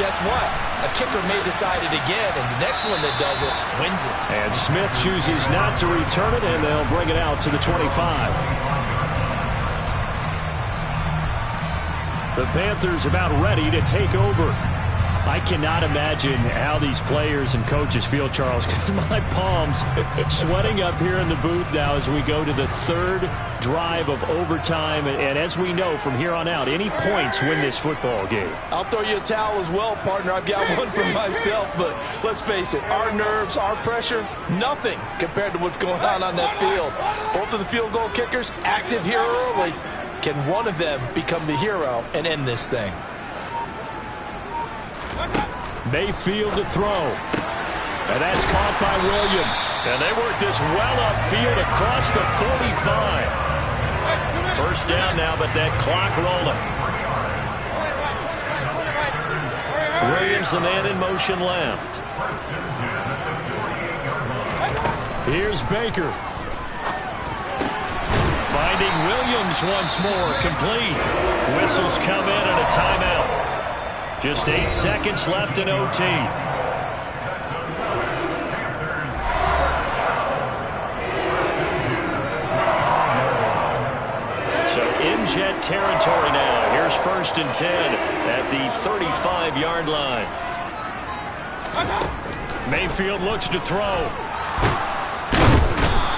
guess what? A kicker may decide it again, and the next one that does it wins it. And Smith chooses not to return it, and they'll bring it out to the 25. The Panthers about ready to take over. I cannot imagine how these players and coaches feel, Charles, because my palms sweating up here in the booth now as we go to the 3rd drive of overtime. And as we know from here on out, any points win this football game. I'll throw you a towel as well, partner. I've got one for myself, but let's face it, our nerves, our pressure, nothing compared to what's going on that field. Both of the field goal kickers active here early. Can one of them become the hero and end this thing? Mayfield to throw. And that's caught by Williams. And they work this well upfield across the 45. First down now, but that clock rolling. Williams, the man in motion left. Here's Baker. Finding Williams once more, complete. Whistles come in and a timeout. Just 8 seconds left in OT. So in Jet territory now. Here's 1st and 10 at the 35-yard line. Mayfield looks to throw.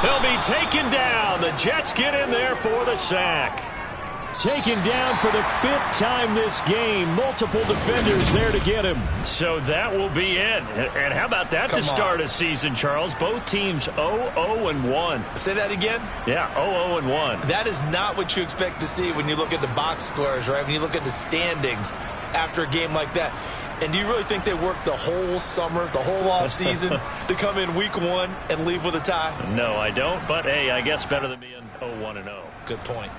He'll be taken down. The Jets get in there for the sack. Taken down for the 5th time this game. Multiple defenders there to get him. So that will be it. And how about that to start a season, Charles? Both teams 0-0-1. Say that again? Yeah, 0-0-1. That is not what you expect to see when you look at the box scores, right? When you look at the standings after a game like that. And do you really think they worked the whole summer, the whole offseason to come in week 1 and leave with a tie? No, I don't. But, hey, I guess better than being 0-1-0. Good point.